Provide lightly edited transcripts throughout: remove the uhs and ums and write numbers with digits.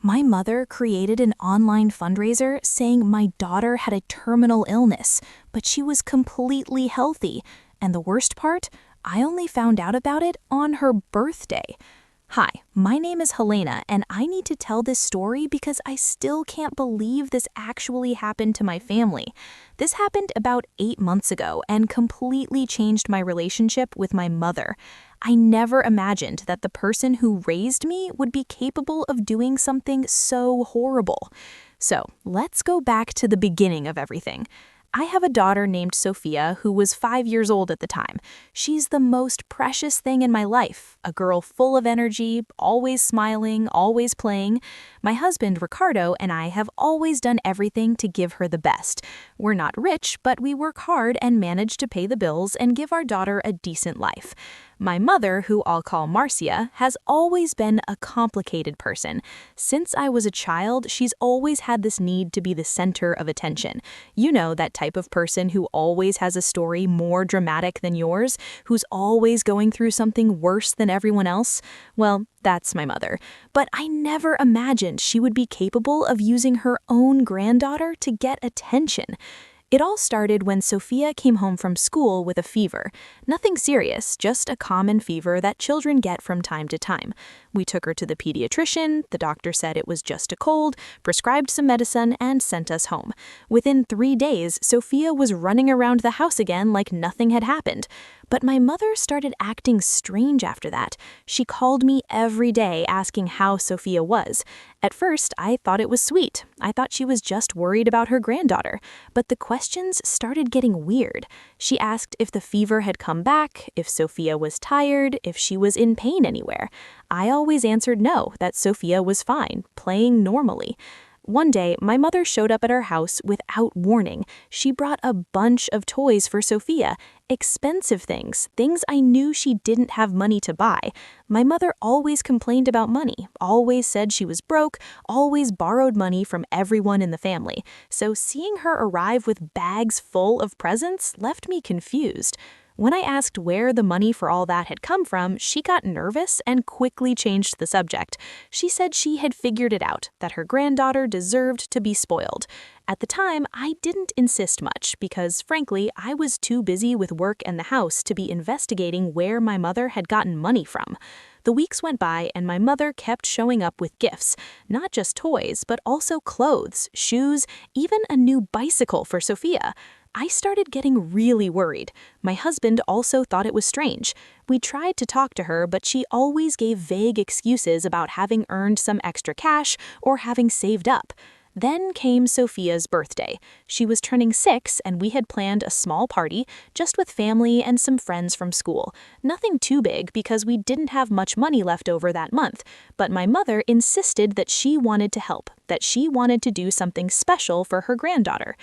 My mother created an online fundraiser saying my daughter had a terminal illness, but she was completely healthy. And the worst part, I only found out about it on her birthday. Hi, my name is Helena, and I need to tell this story because I still can't believe this actually happened to my family. This happened about 8 months ago and completely changed my relationship with my mother. I never imagined that the person who raised me would be capable of doing something so horrible. So, let's go back to the beginning of everything. I have a daughter named Sophia who was 5 years old at the time. She's the most precious thing in my life, a girl full of energy, always smiling, always playing. My husband, Ricardo, and I have always done everything to give her the best. We're not rich, but we work hard and manage to pay the bills and give our daughter a decent life. My mother, who I'll call Marcia, has always been a complicated person. Since I was a child, she's always had this need to be the center of attention. You know, that type of person who always has a story more dramatic than yours, who's always going through something worse than everyone else? Well, that's my mother. But I never imagined she would be capable of using her own granddaughter to get attention. It all started when Sophia came home from school with a fever. Nothing serious, just a common fever that children get from time to time. We took her to the pediatrician, the doctor said it was just a cold, prescribed some medicine, and sent us home. Within 3 days, Sophia was running around the house again like nothing had happened. But my mother started acting strange after that. She called me every day asking how Sophia was. At first, I thought it was sweet. I thought she was just worried about her granddaughter. But the questions started getting weird. She asked if the fever had come back, if Sophia was tired, if she was in pain anywhere. I always answered no, that Sophia was fine, playing normally. One day, my mother showed up at our house without warning. She brought a bunch of toys for Sophia, expensive things I knew she didn't have money to buy. My mother always complained about money, always said she was broke, always borrowed money from everyone in the family. So seeing her arrive with bags full of presents left me confused. When I asked where the money for all that had come from, she got nervous and quickly changed the subject. She said she had figured it out, that her granddaughter deserved to be spoiled. At the time, I didn't insist much because, frankly, I was too busy with work and the house to be investigating where my mother had gotten money from. The weeks went by and my mother kept showing up with gifts, not just toys, but also clothes, shoes, even a new bicycle for Sophia. I started getting really worried. My husband also thought it was strange. We tried to talk to her, but she always gave vague excuses about having earned some extra cash or having saved up. Then came Sophia's birthday. She was turning 6 and we had planned a small party, just with family and some friends from school. Nothing too big because we didn't have much money left over that month, but my mother insisted that she wanted to help, that she wanted to do something special for her granddaughter.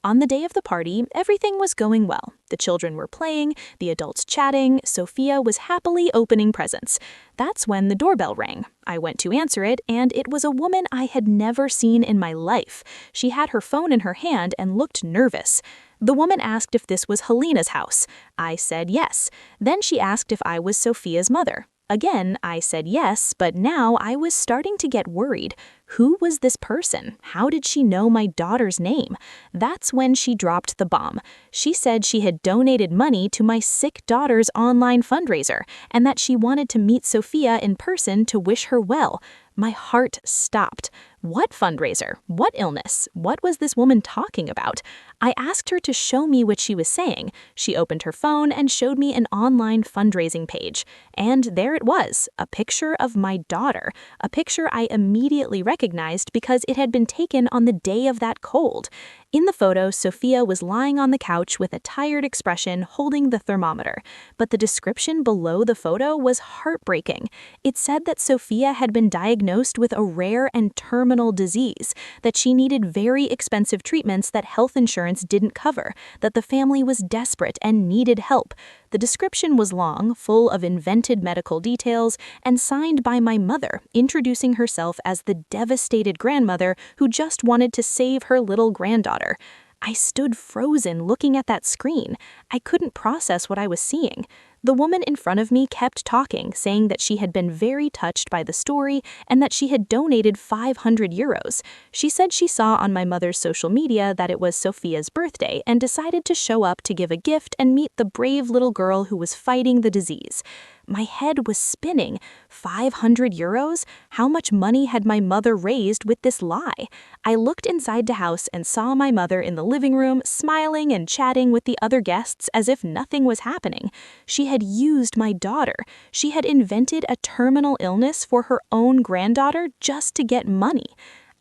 On the day of the party, everything was going well. The children were playing, the adults chatting, Sophia was happily opening presents. That's when the doorbell rang. I went to answer it, and it was a woman I had never seen in my life. She had her phone in her hand and looked nervous. The woman asked if this was Helena's house. I said yes. Then she asked if I was Sophia's mother. Again, I said yes, but now I was starting to get worried. Who was this person? How did she know my daughter's name? That's when she dropped the bomb. She said she had donated money to my sick daughter's online fundraiser and that she wanted to meet Sophia in person to wish her well. My heart stopped. What fundraiser? What illness? What was this woman talking about? I asked her to show me what she was saying. She opened her phone and showed me an online fundraising page. And there it was, a picture of my daughter, a picture I immediately recognized because it had been taken on the day of that cold. In the photo, Sophia was lying on the couch with a tired expression holding the thermometer. But the description below the photo was heartbreaking. It said that Sophia had been diagnosed with a rare and terminal disease, that she needed very expensive treatments that health insurance didn't cover, that the family was desperate and needed help. The description was long, full of invented medical details, and signed by my mother, introducing herself as the devastated grandmother who just wanted to save her little granddaughter. I stood frozen looking at that screen. I couldn't process what I was seeing. The woman in front of me kept talking, saying that she had been very touched by the story and that she had donated 500 euros. She said she saw on my mother's social media that it was Sophia's birthday and decided to show up to give a gift and meet the brave little girl who was fighting the disease. My head was spinning. 500 euros? How much money had my mother raised with this lie? I looked inside the house and saw my mother in the living room, smiling and chatting with the other guests as if nothing was happening. She had used my daughter. She had invented a terminal illness for her own granddaughter just to get money.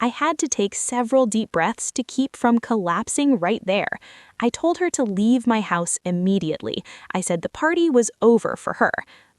I had to take several deep breaths to keep from collapsing right there. I told her to leave my house immediately. I said the party was over for her.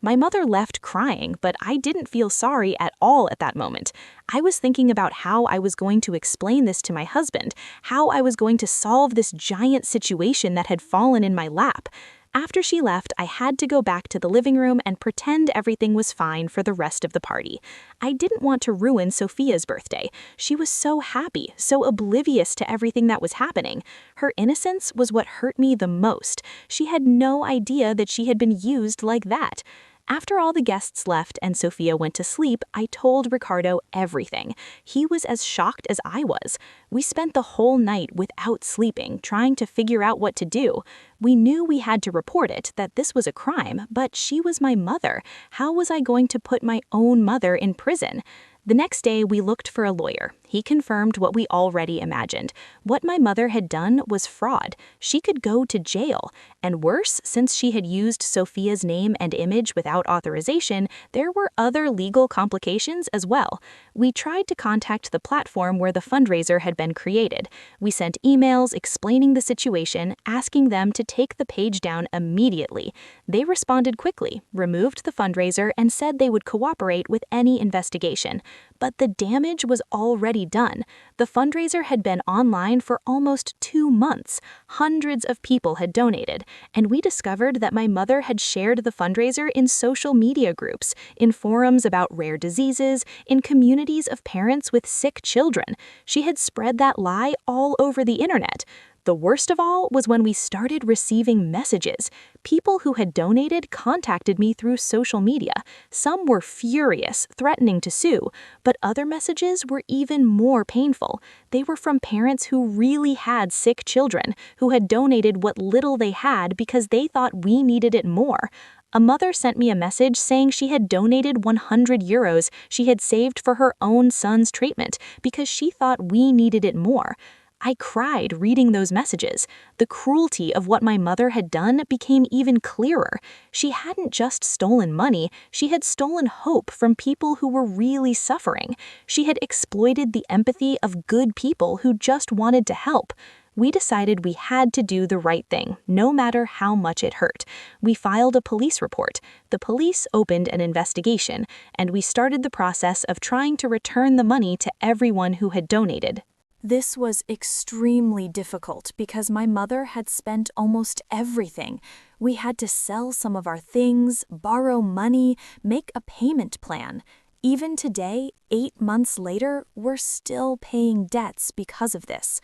My mother left crying, but I didn't feel sorry at all at that moment. I was thinking about how I was going to explain this to my husband, how I was going to solve this giant situation that had fallen in my lap. After she left, I had to go back to the living room and pretend everything was fine for the rest of the party. I didn't want to ruin Sophia's birthday. She was so happy, so oblivious to everything that was happening. Her innocence was what hurt me the most. She had no idea that she had been used like that. After all the guests left and Sophia went to sleep, I told Ricardo everything. He was as shocked as I was. We spent the whole night without sleeping, trying to figure out what to do. We knew we had to report it, that this was a crime, but she was my mother. How was I going to put my own mother in prison? The next day, we looked for a lawyer. He confirmed what we already imagined. What my mother had done was fraud. She could go to jail. And worse, since she had used Sophia's name and image without authorization, there were other legal complications as well. We tried to contact the platform where the fundraiser had been created. We sent emails explaining the situation, asking them to take the page down immediately. They responded quickly, removed the fundraiser, and said they would cooperate with any investigation. But the damage was already done. The fundraiser had been online for almost 2 months. Hundreds of people had donated, and we discovered that my mother had shared the fundraiser in social media groups, in forums about rare diseases, in communities of parents with sick children. She had spread that lie all over the internet. The worst of all was when we started receiving messages. People who had donated contacted me through social media. Some were furious, threatening to sue, but other messages were even more painful. They were from parents who really had sick children, who had donated what little they had because they thought we needed it more. A mother sent me a message saying she had donated 100 euros she had saved for her own son's treatment because she thought we needed it more. I cried reading those messages. The cruelty of what my mother had done became even clearer. She hadn't just stolen money, she had stolen hope from people who were really suffering. She had exploited the empathy of good people who just wanted to help. We decided we had to do the right thing, no matter how much it hurt. We filed a police report. The police opened an investigation, and we started the process of trying to return the money to everyone who had donated. This was extremely difficult because my mother had spent almost everything. We had to sell some of our things, borrow money, make a payment plan. Even today, 8 months later, we're still paying debts because of this.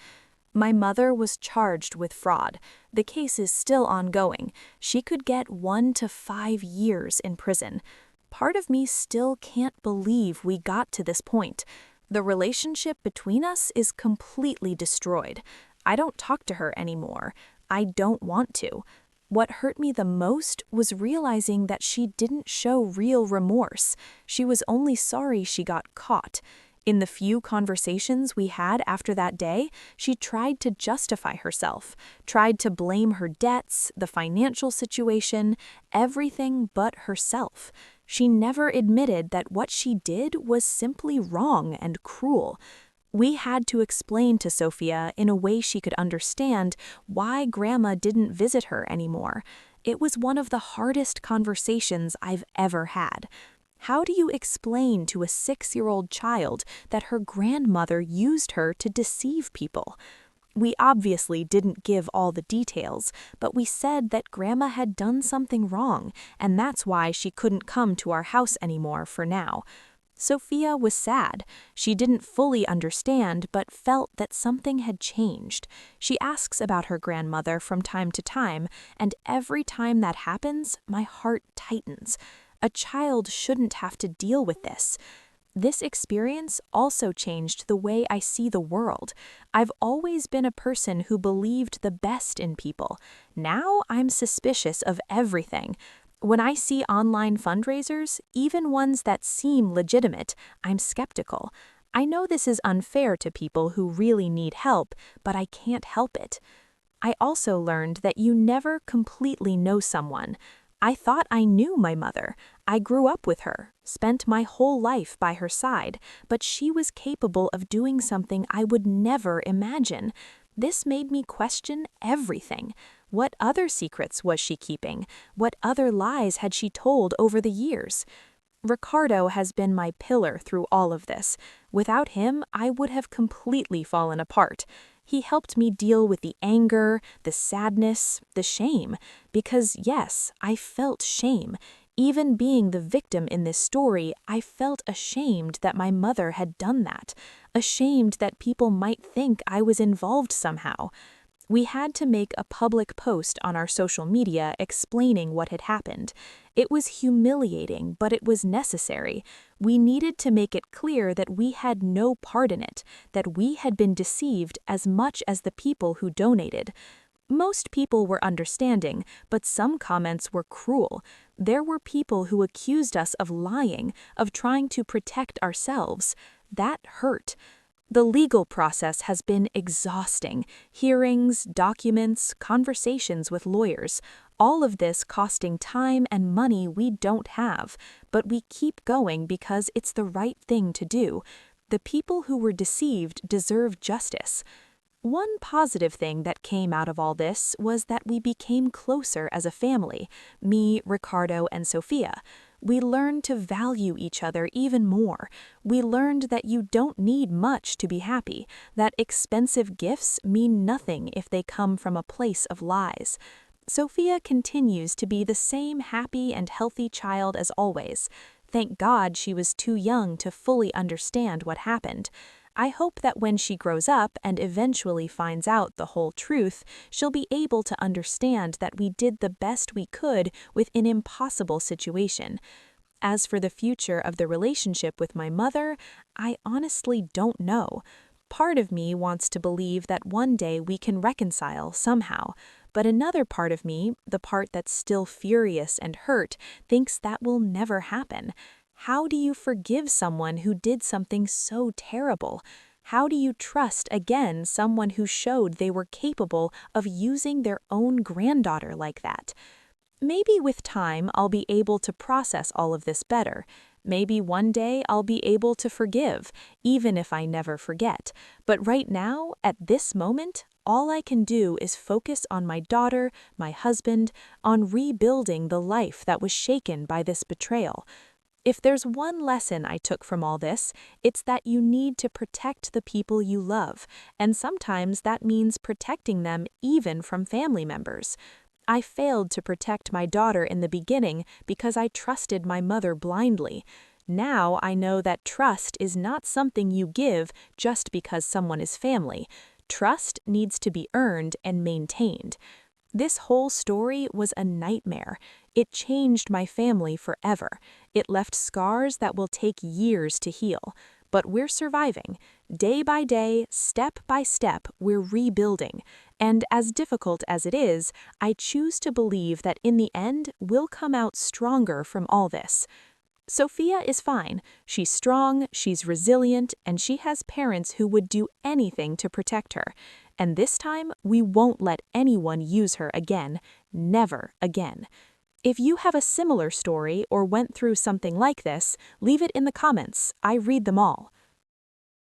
My mother was charged with fraud. The case is still ongoing. She could get 1 to 5 years in prison. Part of me still can't believe we got to this point. The relationship between us is completely destroyed. I don't talk to her anymore. I don't want to. What hurt me the most was realizing that she didn't show real remorse. She was only sorry she got caught. In the few conversations we had after that day, she tried to justify herself, tried to blame her debts, the financial situation, everything but herself. She never admitted that what she did was simply wrong and cruel. We had to explain to Sophia in a way she could understand why Grandma didn't visit her anymore. It was one of the hardest conversations I've ever had. How do you explain to a 6-year-old child that her grandmother used her to deceive people? We obviously didn't give all the details, but we said that Grandma had done something wrong, and that's why she couldn't come to our house anymore for now. Sophia was sad. She didn't fully understand, but felt that something had changed. She asks about her grandmother from time to time, and every time that happens, my heart tightens. A child shouldn't have to deal with this. This experience also changed the way I see the world. I've always been a person who believed the best in people. Now I'm suspicious of everything. When I see online fundraisers, even ones that seem legitimate, I'm skeptical. I know this is unfair to people who really need help, but I can't help it. I also learned that you never completely know someone. I thought I knew my mother. I grew up with her, spent my whole life by her side, but she was capable of doing something I would never imagine. This made me question everything. What other secrets was she keeping? What other lies had she told over the years? Ricardo has been my pillar through all of this. Without him, I would have completely fallen apart. He helped me deal with the anger, the sadness, the shame. Because yes, I felt shame. Even being the victim in this story, I felt ashamed that my mother had done that. Ashamed that people might think I was involved somehow. We had to make a public post on our social media explaining what had happened. It was humiliating, but it was necessary. We needed to make it clear that we had no part in it, that we had been deceived as much as the people who donated. Most people were understanding, but some comments were cruel. There were people who accused us of lying, of trying to protect ourselves. That hurt. The legal process has been exhausting. Hearings, documents, conversations with lawyers, all of this costing time and money we don't have. But we keep going because it's the right thing to do. The people who were deceived deserve justice. One positive thing that came out of all this was that we became closer as a family, me, Ricardo, and Sophia. We learned to value each other even more. We learned that you don't need much to be happy, that expensive gifts mean nothing if they come from a place of lies. Sophia continues to be the same happy and healthy child as always. Thank God she was too young to fully understand what happened. I hope that when she grows up and eventually finds out the whole truth, she'll be able to understand that we did the best we could with an impossible situation. As for the future of the relationship with my mother, I honestly don't know. Part of me wants to believe that one day we can reconcile somehow, but another part of me, the part that's still furious and hurt, thinks that will never happen. How do you forgive someone who did something so terrible? How do you trust again someone who showed they were capable of using their own granddaughter like that? Maybe with time I'll be able to process all of this better. Maybe one day I'll be able to forgive, even if I never forget. But right now, at this moment, all I can do is focus on my daughter, my husband, on rebuilding the life that was shaken by this betrayal. If there's one lesson I took from all this, it's that you need to protect the people you love, and sometimes that means protecting them even from family members. I failed to protect my daughter in the beginning because I trusted my mother blindly. Now I know that trust is not something you give just because someone is family. Trust needs to be earned and maintained. This whole story was a nightmare. It changed my family forever. It left scars that will take years to heal. But we're surviving. Day by day, step by step, we're rebuilding. And as difficult as it is, I choose to believe that in the end, we'll come out stronger from all this. Sophia is fine. She's strong, she's resilient, and she has parents who would do anything to protect her. And this time, we won't let anyone use her again. Never again. If you have a similar story or went through something like this, leave it in the comments. I read them all.